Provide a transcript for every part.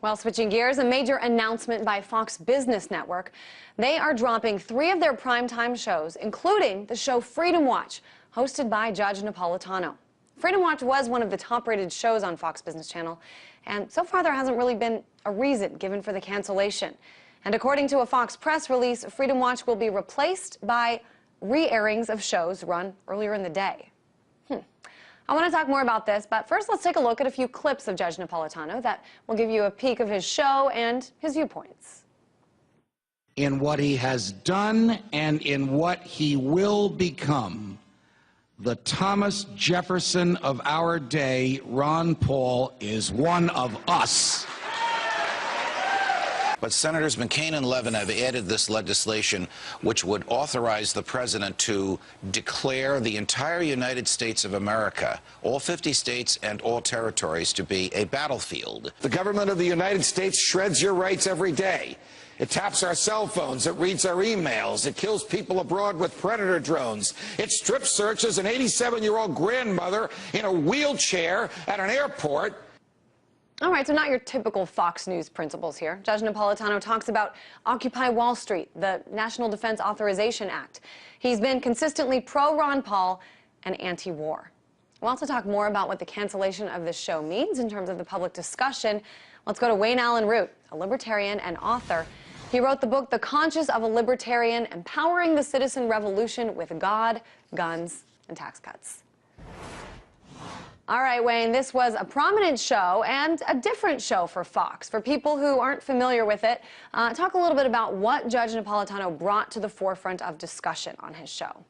Well, switching gears, a major announcement by Fox Business Network. They are dropping 3 of their primetime shows, including the show Freedom Watch, hosted by Judge Napolitano. Freedom Watch was one of the top-rated shows on Fox Business Channel, and so far there hasn't really been a reason given for the cancellation. And according to a Fox press release, Freedom Watch will be replaced by re-airings of shows run earlier in the day. I want to talk more about this, but first let's take a look at a few clips of Judge Napolitano that will give you a peek of his show and his viewpoints. In what he has done and in what he will become, the Thomas Jefferson of our day, Ron Paul, is one of us. But Senators McCain and Levin have added this legislation which would authorize the president to declare the entire United States of America, all 50 states and all territories, to be a battlefield. The government of the United States shreds your rights every day. It taps our cell phones, it reads our emails, it kills people abroad with predator drones. It strip searches an 87-year-old grandmother in a wheelchair at an airport. All right, so not your typical Fox News principles here. Judge Napolitano talks about Occupy Wall Street, the National Defense Authorization Act. He's been consistently pro-Ron Paul and anti-war. We'll also talk more about what the cancellation of this show means in terms of the public discussion. Let's go to Wayne Allen Root, a libertarian and author. He wrote the book, The Conscience of a Libertarian, Empowering the Citizen Revolution with God, Guns, and Tax Cuts. All right, Wayne, this was a prominent show and a different show for Fox. For people who aren't familiar with it, talk a little bit about what Judge Napolitano brought to the forefront of discussion on his show.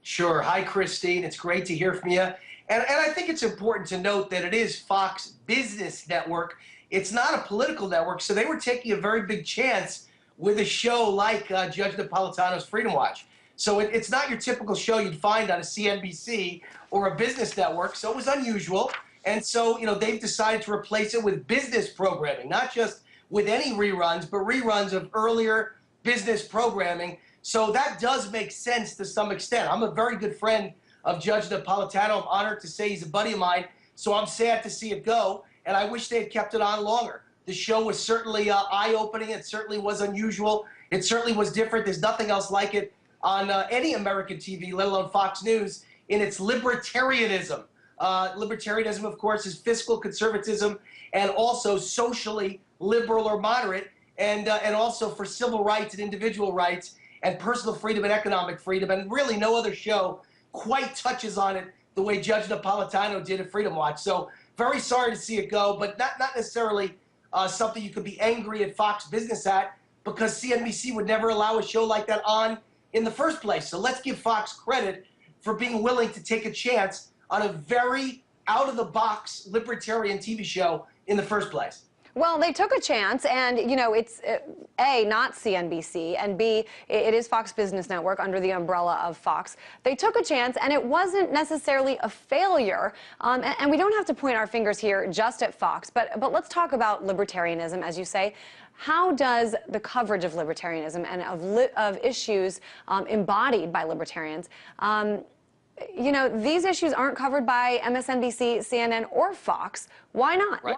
Sure. Hi, Christine. It's great to hear from you. And I think it's important to note that it is Fox Business Network. It's not a political network, so they were taking a very big chance with a show like Judge Napolitano's Freedom Watch. So it's not your typical show you'd find on a CNBC or a business network, so it was unusual. And so, they've decided to replace it with business programming, not just with any reruns, but reruns of earlier business programming. So that does make sense to some extent. I'm a very good friend of Judge Napolitano. I'm honored to say he's a buddy of mine, so I'm sad to see it go, and I wish they had kept it on longer. The show was certainly eye-opening. It certainly was unusual. It certainly was different. There's nothing else like it on any American TV, let alone Fox News, in its libertarianism. Libertarianism, of course, is fiscal conservatism and also socially liberal or moderate, and also for civil rights and individual rights and personal freedom and economic freedom. And really no other show quite touches on it the way Judge Napolitano did at Freedom Watch. So very sorry to see it go, but not necessarily something you could be angry at Fox Business at, because CNBC would never allow a show like that on in the first place. So let's give Fox credit for being willing to take a chance on a very out-of-the-box libertarian TV show in the first place. Well, they took a chance, and, it's, A, not CNBC, and B, it is Fox Business Network under the umbrella of Fox. They took a chance, and it wasn't necessarily a failure, and we don't have to point our fingers here just at Fox, but let's talk about libertarianism, as you say. How does the coverage of libertarianism and of issues embodied by libertarians, these issues aren't covered by MSNBC, CNN, or Fox. Why not? Right.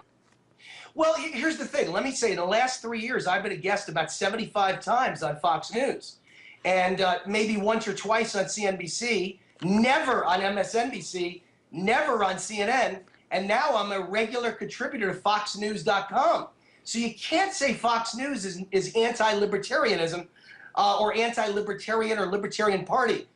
Well, here's the thing. Let me say, in the last 3 years, I've been a guest about 75 times on Fox News, and maybe once or twice on CNBC, never on MSNBC, never on CNN, and now I'm a regular contributor to FoxNews.com. So you can't say Fox News is anti-libertarianism or anti-libertarian or libertarian party.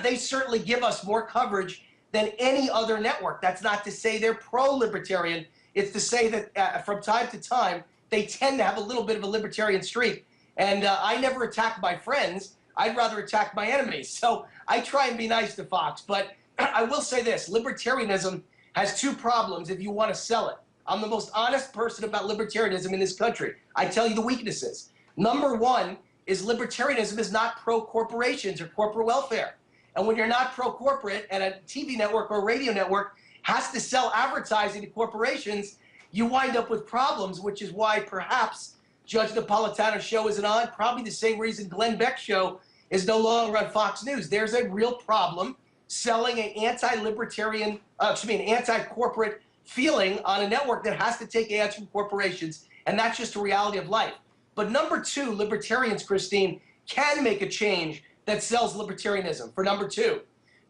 They certainly give us more coverage than any other network. That's not to say they're pro-libertarian. It's to say that from time to time, they tend to have a little bit of a libertarian streak. And I never attack my friends. I'd rather attack my enemies. So I try and be nice to Fox. But I will say this, libertarianism has 2 problems if you want to sell it. I'm the most honest person about libertarianism in this country. I tell you the weaknesses. Number 1 is libertarianism is not pro-corporations or corporate welfare. And when you're not pro-corporate and a TV network or radio network has to sell advertising to corporations, you wind up with problems, which is why perhaps Judge Napolitano's show isn't on. Probably the same reason Glenn Beck's show is no longer on Fox News. There's a real problem selling an anti-libertarian, an anti-corporate feeling on a network that has to take ads from corporations and that's just a reality of life. But number two, libertarians, Christine, can make a change that sells libertarianism, for number two.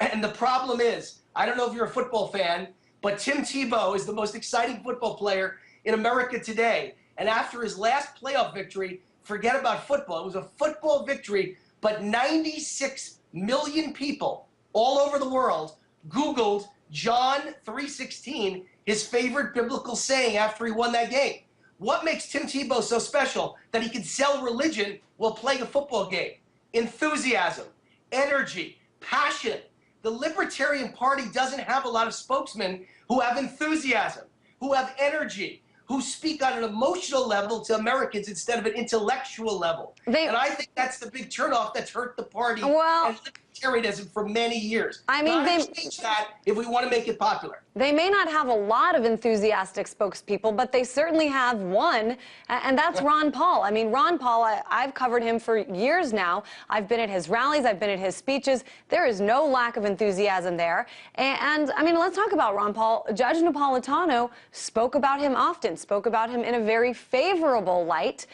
And the problem is, I don't know if you're a football fan, but Tim Tebow is the most exciting football player in America today. And after his last playoff victory, forget about football. It was a football victory, but 96 million people all over the world Googled John 3:16, his favorite biblical saying after he won that game. What makes Tim Tebow so special that he can sell religion while playing a football game? Enthusiasm, energy, passion. The Libertarian Party doesn't have a lot of spokesmen who have enthusiasm, who have energy, who speak on an emotional level to Americans instead of an intellectual level. And I think that's the big turnoff that's hurt the party and libertarianism for many years. I mean, they change that if we want to make it popular. They may not have a lot of enthusiastic spokespeople, but they certainly have one, and that's Ron Paul. I mean, Ron Paul, I've covered him for years now. I've been at his rallies. I've been at his speeches. There is no lack of enthusiasm there. And I mean, let's talk about Ron Paul. Judge Napolitano spoke about him often, spoke about him in a very favorable light.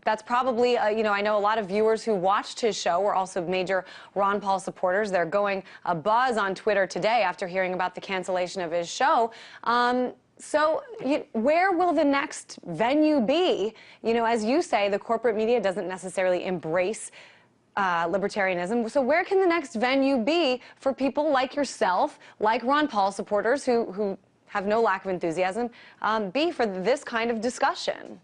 That's probably, you know, I know a lot of viewers who watched his show were also major Ron Paul supporters. They're going abuzz on Twitter today after hearing about the cancellation of his show. So where will the next venue be? You know, as you say, the corporate media doesn't necessarily embrace libertarianism. So where can the next venue be for people like yourself, like Ron Paul supporters who have no lack of enthusiasm, be for this kind of discussion?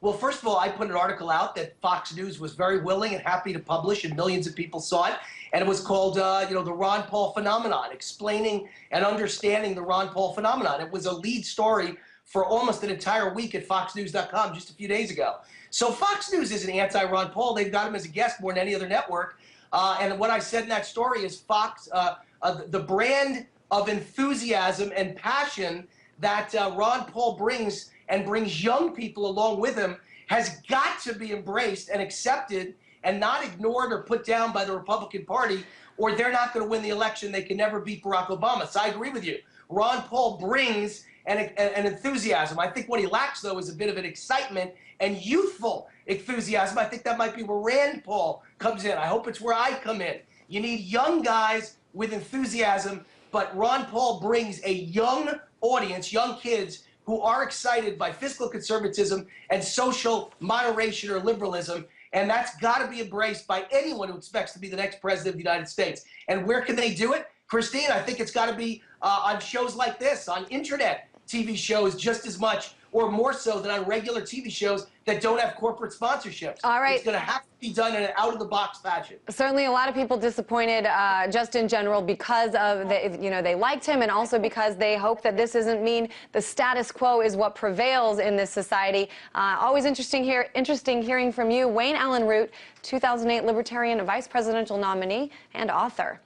Well, first of all, I put an article out that Fox News was very willing and happy to publish, and millions of people saw it. And it was called, you know, the Ron Paul phenomenon, explaining and understanding the Ron Paul phenomenon. It was a lead story for almost an entire week at foxnews.com just a few days ago. So Fox News isn't anti-Ron Paul. They've got him as a guest more than any other network. And what I said in that story is Fox, the brand of enthusiasm and passion that Ron Paul brings and brings young people along with him has got to be embraced and accepted and not ignored or put down by the Republican Party, or they're not going to win the election. They can never beat Barack Obama. So I agree with you. Ron Paul brings an enthusiasm. I think what he lacks, though, is a bit of an excitement and youthful enthusiasm. I think that might be where Rand Paul comes in. I hope it's where I come in. You need young guys with enthusiasm, but Ron Paul brings a young audience, young kids, who are excited by fiscal conservatism and social moderation or liberalism, and that's got to be embraced by anyone who expects to be the next president of the United States. And where can they do it? Christine, I think it's got to be on shows like this, on internet TV shows just as much or more so than on regular TV shows that don't have corporate sponsorships. All right. It's going to have to be done in an out-of-the-box fashion. Certainly a lot of people disappointed just in general because of, you know, they liked him and also because they hope that this doesn't mean the status quo is what prevails in this society. Always interesting hearing from you. Wayne Allen Root, 2008 Libertarian Vice Presidential nominee and author.